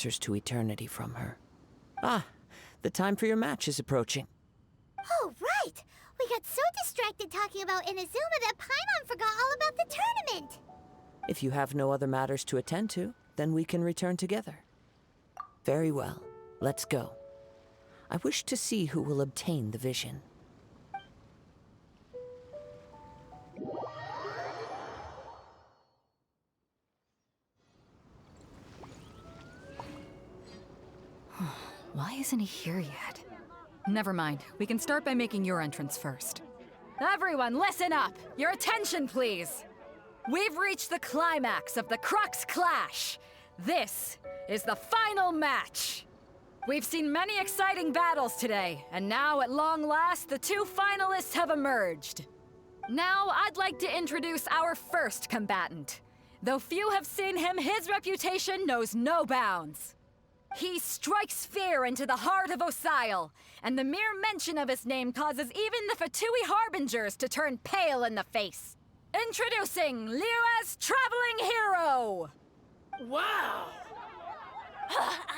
answers to eternity from her. Ah, the time for your match is approaching. Oh, right! We got so distracted talking about Inazuma that Paimon forgot all about the tournament! If you have no other matters to attend to, then we can return together. Very well, let's go. I wish to see who will obtain the vision. Why isn't he here yet? Never mind. We can start by making your entrance first. Everyone, listen up! Your attention, please! We've reached the climax of the Crux Clash! This is the final match! We've seen many exciting battles today, and now, at long last, the two finalists have emerged. Now, I'd like to introduce our first combatant. Though few have seen him, his reputation knows no bounds. He strikes fear into the heart of Osile, and the mere mention of his name causes even the Fatui Harbingers to turn pale in the face. Introducing Liyue's Traveling Hero! Wow!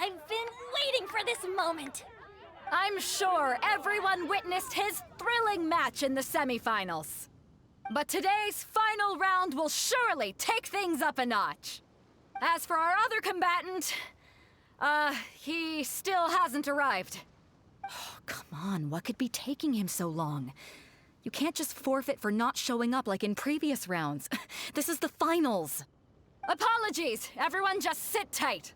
I've been waiting for this moment! I'm sure everyone witnessed his thrilling match in the semifinals. But today's final round will surely take things up a notch. As for our other combatant, he still hasn't arrived. Oh, come on, what could be taking him so long? You can't just forfeit for not showing up like in previous rounds. This is the finals. Apologies, everyone just sit tight.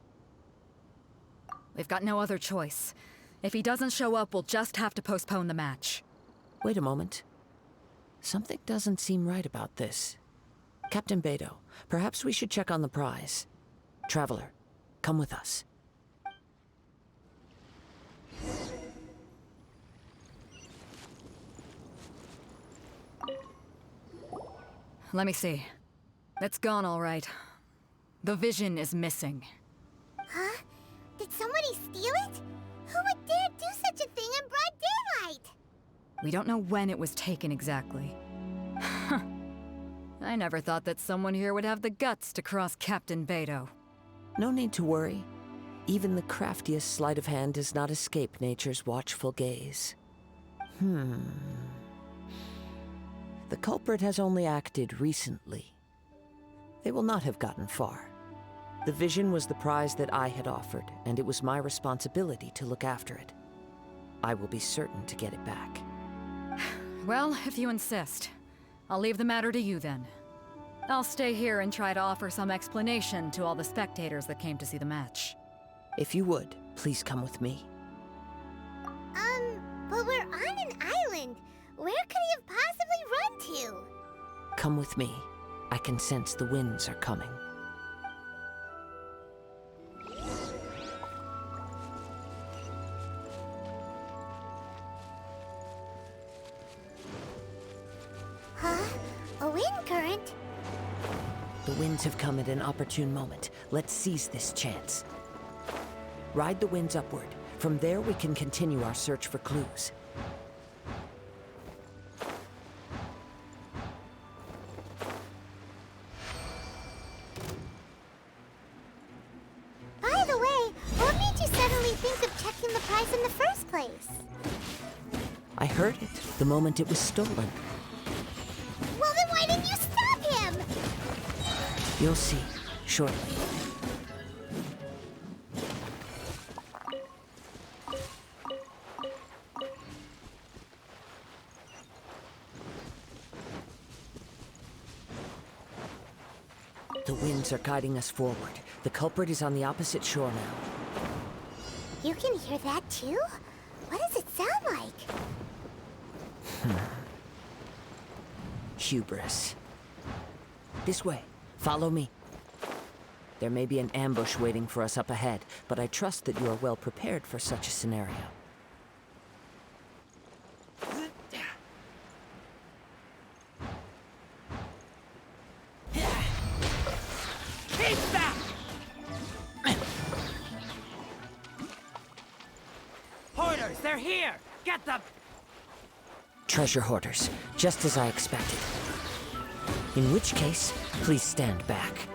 We've got no other choice. If he doesn't show up, we'll just have to postpone the match. Wait a moment. Something doesn't seem right about this. Captain Beidou, perhaps we should check on the prize. Traveler, come with us. Let me see. It's gone all right. The vision is missing. Huh? Did somebody steal it? Who would dare do such a thing in broad daylight? We don't know when it was taken exactly. I never thought that someone here would have the guts to cross Captain Beidou. No need to worry. Even the craftiest sleight of hand does not escape nature's watchful gaze. The culprit has only acted recently. They will not have gotten far. The vision was the prize that I had offered, and it was my responsibility to look after it. I will be certain to get it back. Well, if you insist. I'll leave the matter to you then. I'll stay here and try to offer some explanation to all the spectators that came to see the match. If you would, please come with me. But we're on an island. Where could he have possibly run to? Come with me. I can sense the winds are coming. Huh? A wind current? The winds have come at an opportune moment. Let's seize this chance. Ride the winds upward. From there, we can continue our search for clues. By the way, what made you suddenly think of checking the prize in the first place? I heard it the moment it was stolen. Well, then why didn't you stop him? You'll see shortly. The winds are guiding us forward. The culprit is on the opposite shore now. You can hear that too? What does it sound like? Hubris. This way. Follow me. There may be an ambush waiting for us up ahead, but I trust that you are well prepared for such a scenario. Keep that! Hoarders, they're here! Get them! Treasure hoarders, just as I expected. In which case, please stand back.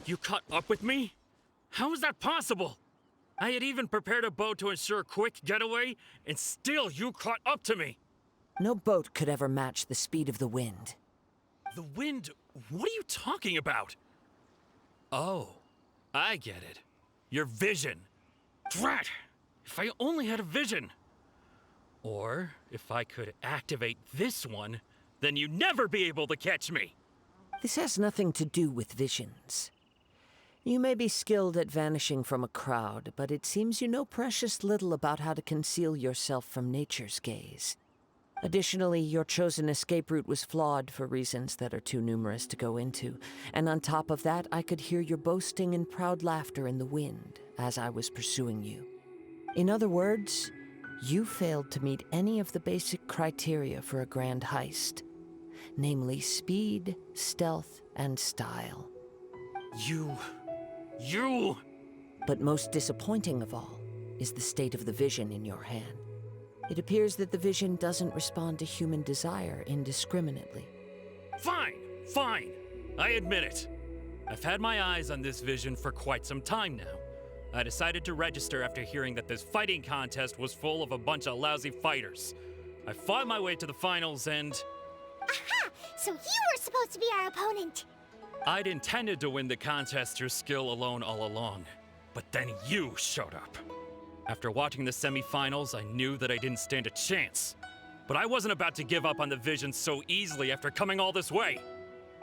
You caught up with me? How is that possible? I had even prepared a boat to ensure a quick getaway, and still you caught up to me. No boat could ever match the speed of the wind. The wind? What are you talking about? Oh, I get it. Your vision. Drat! If I only had a vision. Or if I could activate this one, then you'd never be able to catch me. This has nothing to do with visions. You may be skilled at vanishing from a crowd, but it seems you know precious little about how to conceal yourself from nature's gaze. Additionally, your chosen escape route was flawed for reasons that are too numerous to go into, and on top of that, I could hear your boasting and proud laughter in the wind as I was pursuing you. In other words, you failed to meet any of the basic criteria for a grand heist, namely speed, stealth, and style. You... But most disappointing of all is the state of the vision in your hand. It appears that the vision doesn't respond to human desire indiscriminately. Fine. I admit it. I've had my eyes on this vision for quite some time now. I decided to register after hearing that this fighting contest was full of a bunch of lousy fighters. I fought my way to the finals and... Aha! So you were supposed to be our opponent. I'd intended to win the contest through skill alone all along. But then you showed up. After watching the semifinals, I knew that I didn't stand a chance. But I wasn't about to give up on the vision so easily after coming all this way.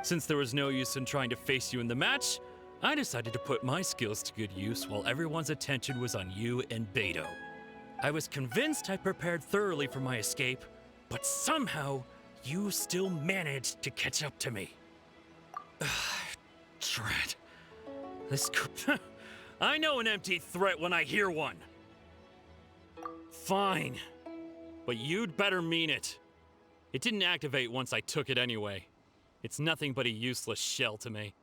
Since there was no use in trying to face you in the match, I decided to put my skills to good use while everyone's attention was on you and Beto. I was convinced I prepared thoroughly for my escape, but somehow you still managed to catch up to me. Drat. This could... I know an empty threat when I hear one. Fine. But you'd better mean it. It didn't activate once I took it anyway. It's nothing but a useless shell to me.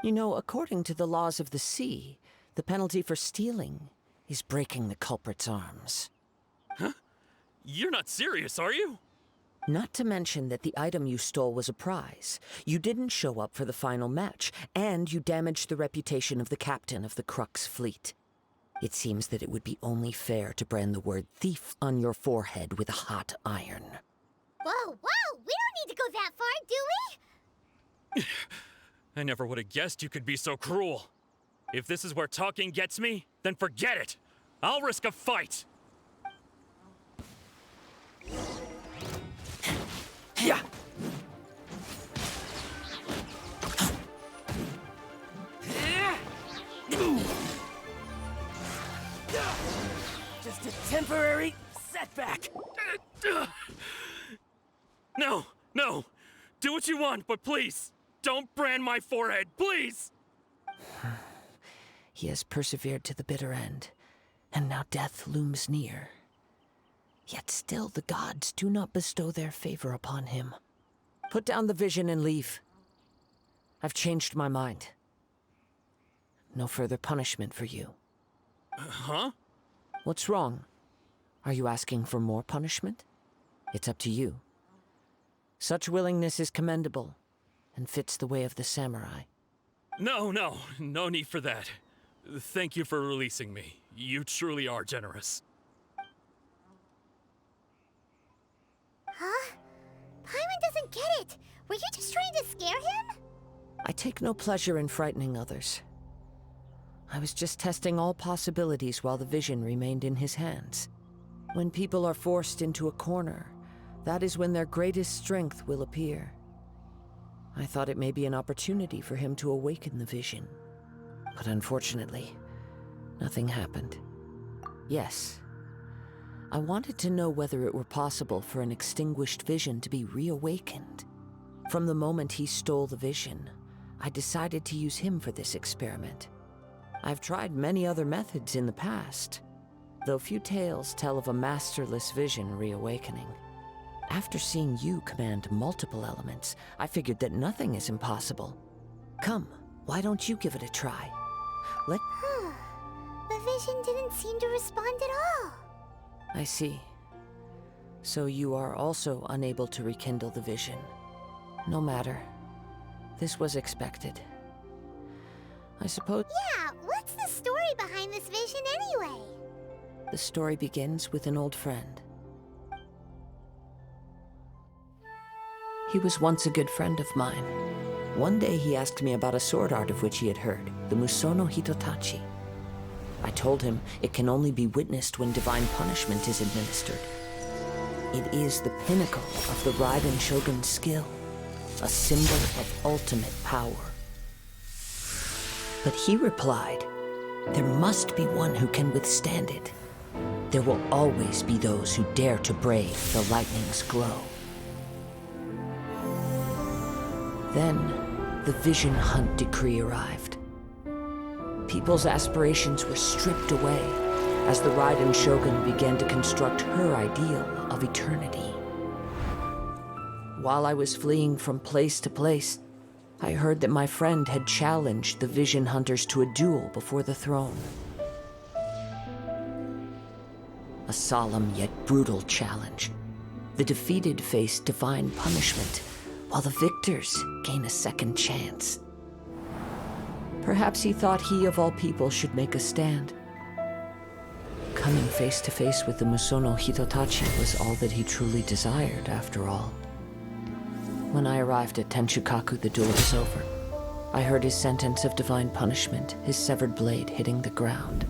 You know, according to the laws of the sea, the penalty for stealing is breaking the culprit's arms. Huh? You're not serious, are you? Not to mention that the item you stole was a prize. You didn't show up for the final match, and you damaged the reputation of the captain of the Crux fleet. It seems that it would be only fair to brand the word thief on your forehead with a hot iron. Whoa, we don't need to go that far, do we? I never would have guessed you could be so cruel. If this is where talking gets me, then forget it. I'll risk a fight. Yeah. Just a temporary setback. No. Do what you want, but please, don't brand my forehead, please! He has persevered to the bitter end, and now death looms near. Yet still the gods do not bestow their favor upon him. Put down the vision and leave. I've changed my mind. No further punishment for you. Huh? What's wrong? Are you asking for more punishment? It's up to you. Such willingness is commendable, and fits the way of the samurai. No need for that. Thank you for releasing me. You truly are generous. Huh? Paimon doesn't get it. Were you just trying to scare him? I take no pleasure in frightening others. I was just testing all possibilities while the vision remained in his hands. When people are forced into a corner, that is when their greatest strength will appear. I thought it may be an opportunity for him to awaken the vision. But unfortunately, nothing happened. Yes, I wanted to know whether it were possible for an extinguished vision to be reawakened. From the moment he stole the vision, I decided to use him for this experiment. I've tried many other methods in the past, though few tales tell of a masterless vision reawakening. After seeing you command multiple elements, I figured that nothing is impossible. Come, why don't you give it a try? The vision didn't seem to respond at all. I see. So you are also unable to rekindle the vision. No matter. This was expected. I suppose Yeah, what's the story behind this vision anyway? the story begins with an old friend. He was once a good friend of mine. One day he asked me about a sword art of which he had heard, the Musono Hitotachi. I told him it can only be witnessed when divine punishment is administered. It is the pinnacle of the Raiden Shogun's skill, a symbol of ultimate power. But he replied, there must be one who can withstand it. There will always be those who dare to brave the lightning's glow. Then, the Vision Hunt decree arrived. People's aspirations were stripped away as the Raiden Shogun began to construct her ideal of eternity. While I was fleeing from place to place, I heard that my friend had challenged the Vision Hunters to a duel before the throne. A solemn yet brutal challenge. The defeated face divine punishment, while the victors gain a second chance. Perhaps he thought he of all people should make a stand. Coming face to face with the Musono Hitotachi was all that he truly desired, after all. When I arrived at Tenchukaku, the duel was over. I heard his sentence of divine punishment, his severed blade hitting the ground.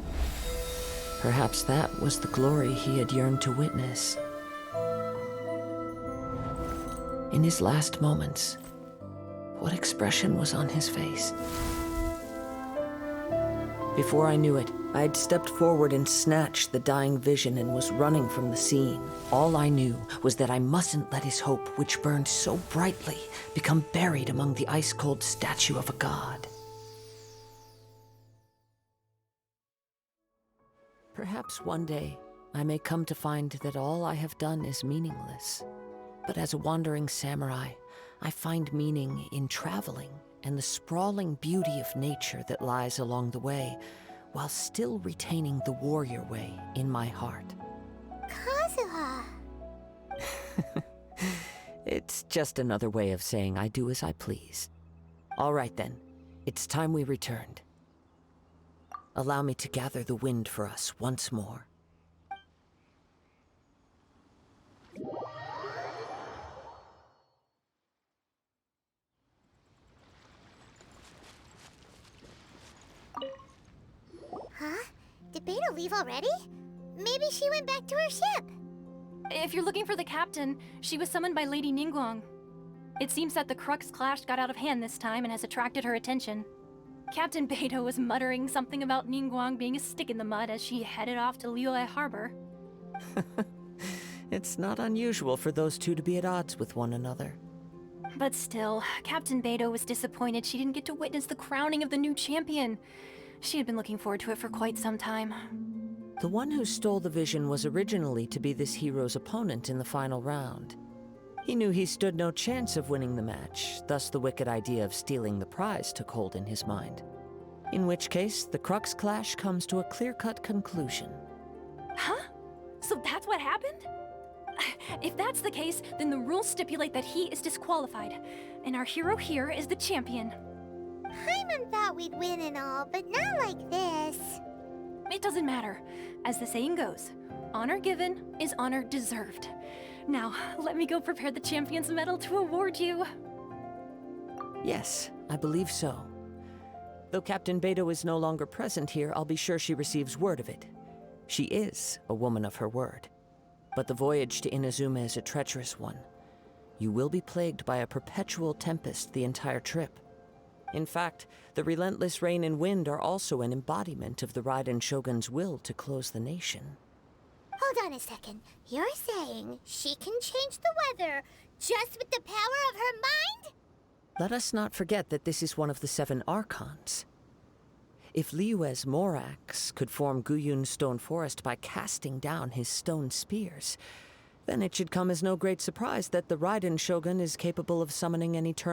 Perhaps that was the glory he had yearned to witness. In his last moments, what expression was on his face? Before I knew it, I had stepped forward and snatched the dying vision and was running from the scene. All I knew was that I mustn't let his hope, which burned so brightly, become buried among the ice-cold statue of a god. Perhaps one day, I may come to find that all I have done is meaningless. But as a wandering samurai, I find meaning in traveling and the sprawling beauty of nature that lies along the way, while still retaining the warrior way in my heart. Kazuha. It's just another way of saying I do as I please. All right then, it's time we returned. Allow me to gather the wind for us once more. Huh? Did Beta leave already? Maybe she went back to her ship. If you're looking for the captain, she was summoned by Lady Ningguang. It seems that the Crux clash got out of hand this time and has attracted her attention. Captain Beto was muttering something about Ningguang being a stick in the mud as she headed off to Liyue Harbor. It's not unusual for those two to be at odds with one another. But still, Captain Beto was disappointed she didn't get to witness the crowning of the new champion. She had been looking forward to it for quite some time. The one who stole the vision was originally to be this hero's opponent in the final round. He knew he stood no chance of winning the match, thus the wicked idea of stealing the prize took hold in his mind. In which case, the Crux clash comes to a clear-cut conclusion. Huh? So that's what happened? If that's the case, then the rules stipulate that he is disqualified, and our hero here is the champion. Paimon thought we'd win and all, but not like this. It doesn't matter. As the saying goes, honor given is honor deserved. Now, let me go prepare the champion's medal to award you. Yes, I believe so. Though Captain Beto is no longer present here, I'll be sure she receives word of it. She is a woman of her word. But the voyage to Inazuma is a treacherous one. You will be plagued by a perpetual tempest the entire trip. In fact, the relentless rain and wind are also an embodiment of the Raiden Shogun's will to close the nation. Hold on a second. You're saying she can change the weather just with the power of her mind? Let us not forget that this is one of the 7 Archons. If Liyue's Morax could form Guyun's stone forest by casting down his stone spears, then it should come as no great surprise that the Raiden Shogun is capable of summoning an eternal